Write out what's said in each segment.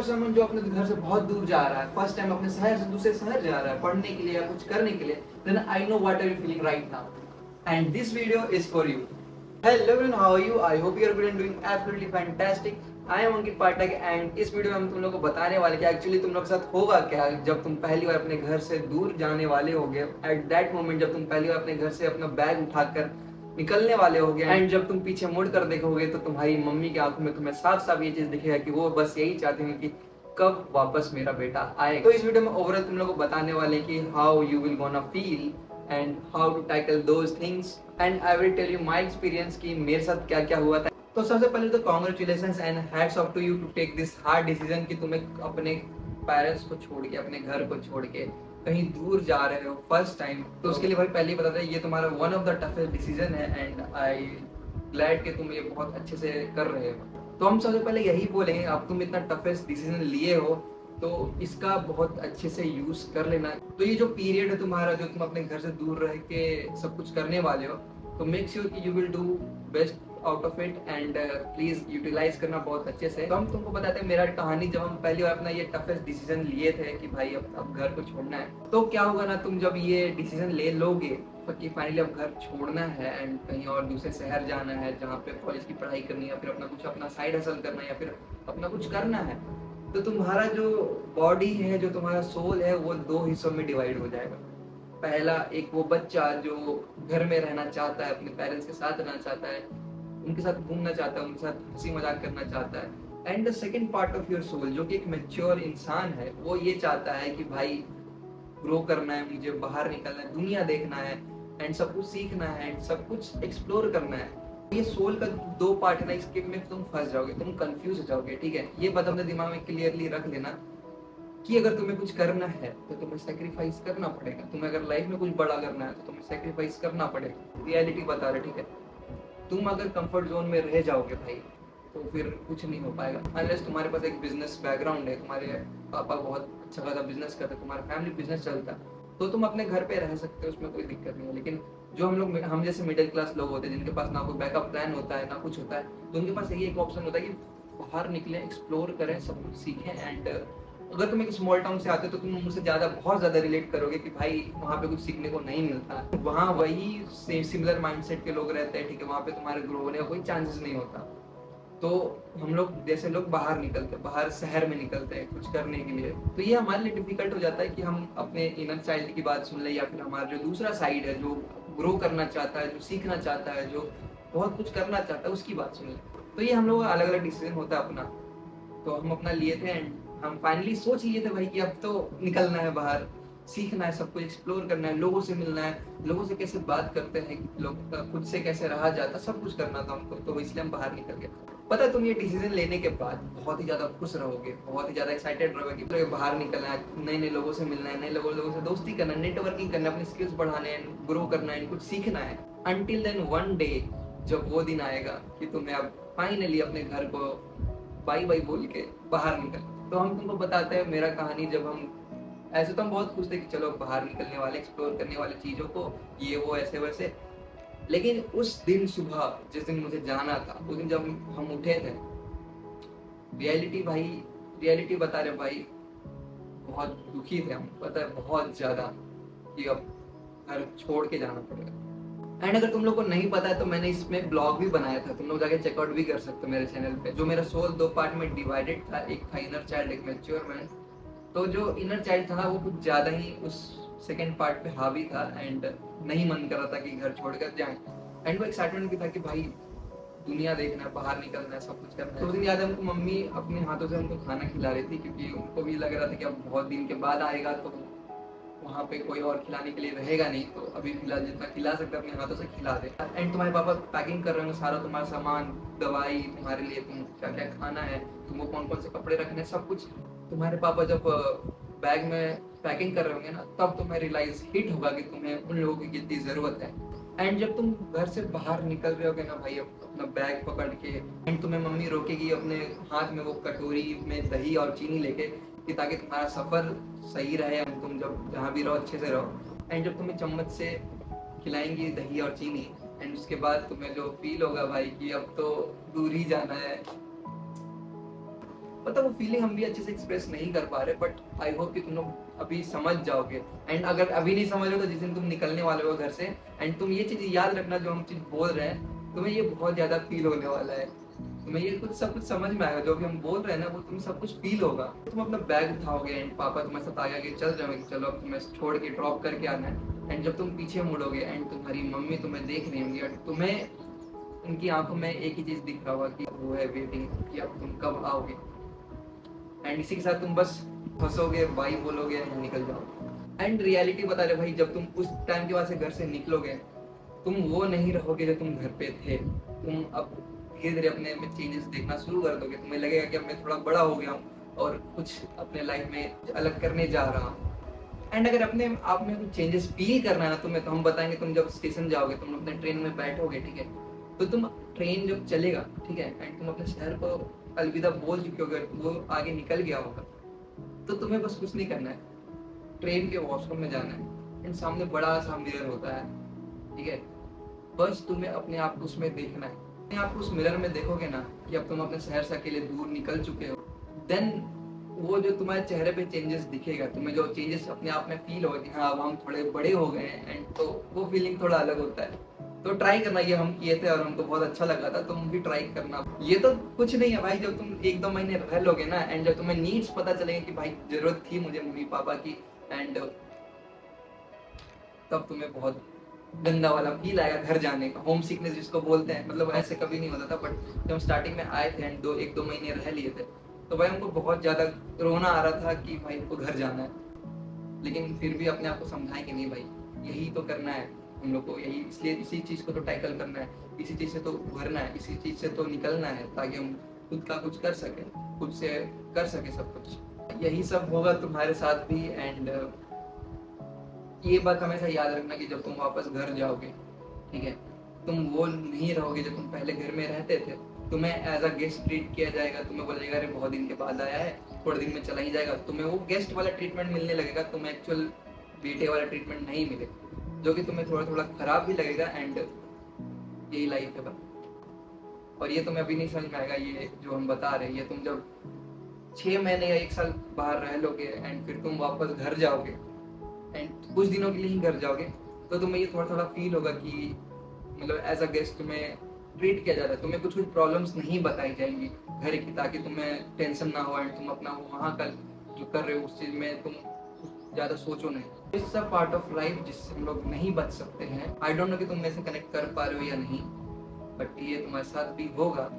समन जो अपने घर से बहुत दूर जा रहा है, फर्स्ट टाइम अपने शहर से दूसरे शहर जा रहा है पढ़ने के लिए या कुछ करने के लिए, then I know what are you feeling right now and this video is for you. Hello everyone, how are you? I hope you are good and doing absolutely fantastic. I am Ankit Pathak and इस video में हम तुम लोगों को बताने वाले कि actually तुम लोग के साथ होगा क्या जब तुम पहली बार अपने घर से दूर जाने वाले होगे। एट दैट मोमेंट जब तुम पहली बार अपने घर से अपना बैग उठाकर निकलने वाले होगे एंड जब तुम पीछे मुड़ कर देखोगे तो तुम्हारी मम्मी की आंखों में तुम्हें साफ साफ ये चीज दिखेगा कि वो बस यही चाहती हैं कि कब वापस मेरा बेटा आएगा। तो इस वीडियो में ओवरऑल तुम लोगों को बताने वाले कि how you will gonna feel and how to tackle those things and I will tell you my experience कि मेरे साथ क्या क्या हुआ था। तो सबसे पहले तो congratulations and hats off to you to take this hard decision कि तुम्हें अपने पेरेंट्स को छोड़ के, अपने घर को छोड़ के कहीं दूर जा रहे हो फर्स्ट टाइम। तो उसके लिए भाई पहले ही बता दें ये तुम्हारा one of the toughest decision है एंड आई ग्लैड कि तुम ये बहुत अच्छे से कर रहे हो। तो हम सबसे पहले यही बोलेंगे, अब तुम इतना टफेस्ट डिसीजन लिए हो तो इसका बहुत अच्छे से यूज कर लेना। तो ये जो पीरियड है तुम्हारा, जो तुम अपने घर से दूर रह के सब कुछ करने वाले हो, तो मेक श्योर कि you will do best out of it and please utilize करना बहुत अच्छे से। तो हम तुमको बताते हैं मेरा कहानी, जब हम पहली बार अपना ये टफेस्ट डिसीजन लिए थे कि भाई अब घर को छोड़ना है। तो क्या होगा ना, तुम जब ये डिसीजन ले लोगे कि फाइनली अब घर छोड़ना है एंड कहीं और दूसरे शहर जाना है जहाँ पे कॉलेज की पढ़ाई करनी है या फिर अपना साइड हसल करना है या फिर अपना कुछ करना है, तो तुम्हारा जो बॉडी है, जो तुम्हारा सोल है, वो दो हिस्सों में डिवाइड हो जाएगा। पहला एक वो बच्चा जो घर में रहना चाहता है, अपने पेरेंट्स के साथ रहना चाहता है, उनके साथ घूमना चाहता है, उनके साथ हंसी मजाक करना चाहता है। And the second part of your soul जो कि एक मैच्योर इंसान है, वो ये चाहता है कि भाई ग्रो करना है, मुझे बाहर निकलना है, दुनिया देखना है एंड सब कुछ सीखना है एंड सब कुछ एक्सप्लोर करना है। ये सोल का दो पार्ट है ना, इसके में तुम फंस जाओगे, तुम कंफ्यूज हो जाओगे। ठीक है, ये बात अपने दिमाग में क्लियरली रख लेना कि अगर तुम्हें कुछ करना है तो तुम्हें सेक्रीफाइस करना पड़ेगा। तुम्हें अगर लाइफ में कुछ बड़ा करना है तो तुम्हें सेक्रीफाइस करना पड़ेगा। रियलिटी बता रहे, ठीक है। तुम अगर कंफर्ट जोन में रह जाओगे भाई तो फिर कुछ नहीं हो पाएगा। अनलेस तुम्हारे पास एक बिजनेस बैकग्राउंड है, तुम्हारे पापा बहुत अच्छा खासा बिजनेस करते हैं, तुम्हारा फैमिली बिजनेस चलता है, तो तुम अपने घर पे रह सकते हो, उसमें कोई दिक्कत नहीं है। लेकिन जो हम जैसे मिडिल क्लास लोग होते हैं जिनके पास ना कोई बैकअप प्लान होता है ना कुछ होता है, तो उनके पास यही एक ऑप्शन होता है कि बाहर निकलें, एक्सप्लोर करें, सब कुछ सीखें। एंड अगर तुम एक स्मॉल टाउन से आते हो तो तुम मुझसे बहुत ज्यादा रिलेट करोगे कि भाई वहाँ पे कुछ सीखने को नहीं मिलता, वहाँ वही सिमिलर माइंडसेट के लोग रहते हैं। ठीक है, वहाँ पे तुम्हारे ग्रो होने का कोई चांसेस नहीं होता। तो हम लोग जैसे लोग बाहर निकलते हैं, बाहर शहर में निकलते हैं कुछ करने के लिए, तो ये हमारे लिए डिफिकल्ट हो जाता है कि हम अपने इनर चाइल्ड की बात सुन ले या फिर हमारा जो दूसरा साइड है जो ग्रो करना चाहता है, जो सीखना चाहता है, जो बहुत कुछ करना चाहता है, उसकी बात सुन ले। तो ये हम लोग का अलग अलग डिसीजन होता है अपना। तो हम अपना लिए थे एंड हम फाइनली सोच लिए थे भाई कि अब तो निकलना है बाहर, सीखना है, सब कुछ एक्सप्लोर करना है, लोगों से मिलना है, लोगों से कैसे बात करते हैं, लोग खुद से कैसे रहा जाता, सब कुछ करना था हमको। तो इसलिए हम बाहर निकल गए। पता है, तुम ये डिसीजन लेने के बाद बहुत ही ज्यादा खुश रहोगे, बहुत ही ज्यादा एक्साइटेड रहोगे कि बाहर निकलना है, नए नए लोगों से मिलना है, नए लोगों से दोस्ती करना है, नेटवर्किंग करना है, अपनी स्किल्स बढ़ाने हैं, ग्रो करना है, कुछ सीखना है। अनटिल देन वन डे जब वो दिन आएगा कि तुम्हें अब फाइनली अपने घर को बाई बाई बोल के बाहर निकल। तो हम तुमको बताते हैं मेरा कहानी। जब हम ऐसे तो हम बहुत खुश थे कि चलो बाहर निकलने वाले, एक्सप्लोर करने वाले चीजों को, ये वो ऐसे वैसे। लेकिन उस दिन सुबह जिस दिन मुझे जाना था, उस दिन जब हम उठे थे, रियलिटी बता रहे भाई, बहुत दुखी थे हम, पता है, बहुत ज्यादा कि अब घर छोड़ के जाना पड़ेगा। एंड अगर तुम लोग को नहीं पता है तो मैंने इसमें ब्लॉग भी बनाया था, तुम लोग जाके चेकआउट भी कर सकते हो मेरे चैनल पे। जो मेरा सोल दो पार्ट में डिवाइडेड था, एक था इनर चाइल्ड, एक मैच्योर मैन। तो जो इनर चाइल्ड था ना, वो कुछ ज्यादा ही उस सेकेंड पार्ट पे हावी था एंड नहीं मन कर रहा था कि घर छोड़कर जाए। एंड वो एक्साइटमेंट भी था कि भाई दुनिया देखना है, बाहर निकलना है, सब कुछ करना है। तो उस दिन याद है हमको मम्मी अपने हाथों से हमको खाना खिला रही थी, क्योंकि उनको भी लग रहा था कि अब बहुत दिन के बाद आएगा तो वहाँ पे कोई और खिलाने के लिए रहेगा नहीं, तो अभी फिलहाल जितना खिला सकते अपने हाथों से खिला दे। एंड तुम्हारे पापा पैकिंग कर रहे होंगे सारा तुम्हारा सामान, दवाई, तुम्हारे लिए तुम क्या क्या खाना है, तुमको कौन कौन से कपड़े रखने, सब कुछ। तुम्हारे पापा जब बैग में पैकिंग कर रहे होंगे ना, तब तुम्हें रियलाइज हिट होगा कि तुम्हें उन लोगों की कितनी जरूरत है। एंड जब तुम घर से बाहर निकल रहे होगे ना भाई, अपना बैग पकड़ के, एंड तुम्हें मम्मी रोकेगी अपने हाथ में वो कटोरी में दही और चीनी लेके कि ताकि तुम्हारा सफर सही रहे, तुम जब जहाँ भी रहो अच्छे से रहो। एंड जब तुम्हें चम्मच से खिलाएंगी दही और चीनी, एंड उसके बाद तुम्हें जो फील होगा भाई कि अब तो दूर ही जाना है, पता वो फीलिंग हम भी अच्छे से एक्सप्रेस नहीं कर पा रहे, बट आई होप कि तुम लोग अभी समझ जाओगे। एंड अगर अभी नहीं समझ रहे तो जिस दिन तुम निकलने वाले हो घर से, एंड तुम ये चीज याद रखना जो हम चीज बोल रहे हैं, तुम्हें ये बहुत ज्यादा फील होने वाला है। तुम्हें ये कुछ सब कुछ समझ में आएगा, जो भी हम बोल रहे हैं ना वो तुम्हें सब कुछ फील होगा। तुम अपना बैग उठाओगे एंड पापा तुम्हारे साथ आगे आगे चल जाओगे, चलो अब तुम्हें छोड़ के ड्रॉप करके आना है। एंड जब तुम पीछे मुड़ोगे एंड तुम्हारी मम्मी तुम्हें देख रही होंगी, और तुम्हें उनकी आंखों में एक ही चीज दिख रहा होगा कि वो है वेटिंग, कि अब तुम कब आओगे। एंड इसी के साथ तुम बस फंसोगे, बाई बोलोगे एंड निकल जाओगे। एंड रियलिटी बता रहे भाई, जब तुम उस टाइम के बाद से घर से निकलोगे, तुम वो नहीं रहोगे जो तुम घर पे थे। तुम अब धीरे धीरे अपने में चेंजेस देखना शुरू कर दोगे। तुम्हें लगेगा कि अब मैं थोड़ा बड़ा हो गया हूँ और कुछ अपने लाइफ में अलग करने जा रहा हूँ। एंड अगर अपने आप में कुछ चेंजेस फील करना है ना तुम्हें, तो हम बताएंगे। तुम जब स्टेशन जाओगे, तुम अपने ट्रेन में बैठोगे, ठीक है, तो तुम ट्रेन जब चलेगा, ठीक है, एंड तुम अपने शहर को अलविदा बोल चुके होगे, वो आगे निकल गया होगा, तो तुम्हें बस कुछ नहीं करना है, ट्रेन के वॉशरूम में जाना है एंड सामने बड़ा सा मिरर होता है, ठीक है, बस तुम्हें अपने आप को उसमें देखना है। अपने आप को उस मिरर में देखोगे ना कि अब तुम अपने शहर से अकेले दूर निकल चुके हो, देन वो जो तुम्हारे चेहरे पे चेंजेस दिखेगा, तुम्हें जो चेंजेस अपने आप में फील होगा कि हाँ अब हम थोड़े बड़े हो गए हैं, एंड तो वो फीलिंग थोड़ा अलग होता है। तो ट्राई करना, ये हम किए थे और हमको बहुत अच्छा लगा था, तुम भी ट्राई करना। ये तो कुछ नहीं है भाई, जब तुम 1-2 महीने रह लोगे ना, एंड जब तुम्हें नीड्स पता चलेगा कि भाई जरूरत थी मुझे मम्मी पापा की, एंड तब तुम्हें बहुत गंदा वाला फील आएगा घर जाने का, होम सिकनेस जिसको बोलते हैं। मतलब ऐसे कभी नहीं होता था, बट जब हम स्टार्टिंग में आए थे एंड 1-2 महीने रह लिए थे, तो भाई हमको बहुत ज्यादा रोना आ रहा था कि भाई हमको घर जाना है। लेकिन फिर भी अपने आप को समझाएं कि नहीं भाई, यही तो करना है हम लोग को, यही इसलिए इसी चीज को तो टैकल करना है, इसी चीज से तो उभरना है, इसी चीज से तो निकलना है, ताकि हम खुद का कुछ कर सके, खुद से कर सके सब कुछ। यही सब होगा तुम्हारे साथ भी। एंड ये बात हमेशा याद रखना कि जब तुम वापस घर जाओगे, ठीक है, तुम वो नहीं रहोगे जो तुम पहले घर में रहते थे। तुम्हें एज अ गेस्ट ट्रीट किया जाएगा, तुम्हें बोला जाएगा अरे बहुत दिन के बाद आया है, थोड़े दिन में चला ही जाएगा। तुम्हें वो गेस्ट वाला ट्रीटमेंट मिलने लगेगा, तुम्हें एक्चुअल बेटे वाला ट्रीटमेंट नहीं मिलेगा, जो कि तुम्हें थोड़ा थोड़ा खराब भी लगेगा। एंड यही लाइफ है बस। और ये तुम्हें अभी नहीं समझ में आएगा, ये जो हम बता रहे हैं, ये तुम जब 6 महीने या 1 साल बाहर रह लोगे एंड फिर तुम वापस घर जाओगे, एंड कुछ दिनों के लिए ही घर जाओगे, तो तुम्हें ये थोड़ा थोड़ा फील होगा कि मतलब एज अ गेस्ट तुम्हें ट्रीट किया जा रहा है। तुम्हें कुछ कुछ प्रॉब्लम्स नहीं बताई जाएंगी घर की, ताकि तुम्हें टेंशन ना हो एंड तुम अपना वहाँ का जो कर रहे हो उस चीज में तुम ज्यादा सोचो नहीं। It's a part of life जिससे हम लोग नहीं बच सकते हैं। आई डोंट नो कि तुम मेरे से कनेक्ट कर पा रहे हो या नहीं, बट ये तुम्हारे साथ भी होगा।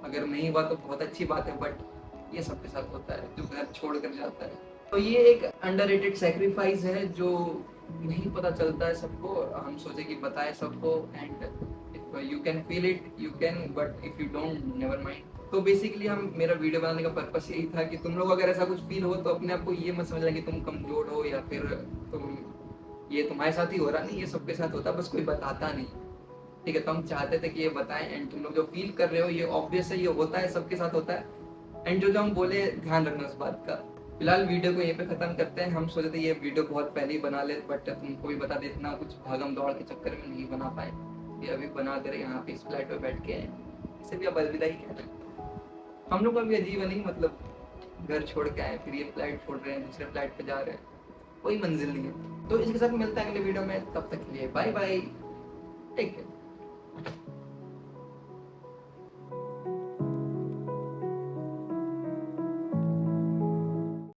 अगर नहीं हुआ तो बहुत अच्छी बात है, बट ये सबके साथ होता है जो घर छोड़ कर जाता है। तो ये एक अंडररेटेड सैक्रिफाइस है जो नहीं पता चलता है सबको। हम सोचे कि बताए सबको, and if you can feel it you can, but if you don't never mind. तो बेसिकली हम मेरा वीडियो बनाने का पर्पस यही था कि तुम लोग अगर ऐसा कुछ फील हो तो अपने आप को ये मत समझना कि तुम कमजोर हो या फिर तुम ये तुम्हारे साथ ही हो रहा। नहीं, ये सबके साथ होता है, बस कोई बताता नहीं, ठीक है। तो हम चाहते थे कि ये बताएं, एंड तुम लोग जो फील कर रहे हो ये ऑब्वियस है, ये होता है, सबके साथ होता है। एंड जो हम बोले ध्यान रखना उस बात का। फिलहाल वीडियो को यहीं पे खत्म करते हैं। हम सोचे थे ये वीडियो बहुत पहले ही बना ले, बट तुमको भी बता देना, कुछ भागम दौड़ के चक्कर में नहीं बना पाए। ये अभी बना दे रहे यहाँ पे इस फ्लैट पे बैठ के, इसे भी अब अलविदा ही कहते हैं। हम लोग का भी अजीब है नहीं, मतलब घर छोड़ के आए, फिर ये फ्लैट छोड़ रहे हैं, दूसरे फ्लैट पे जा रहे हैं, कोई मंजिल नहीं है। तो इसके साथ मिलता है अगले वीडियो में, तब तक के लिए बाय बाय, टेक केयर।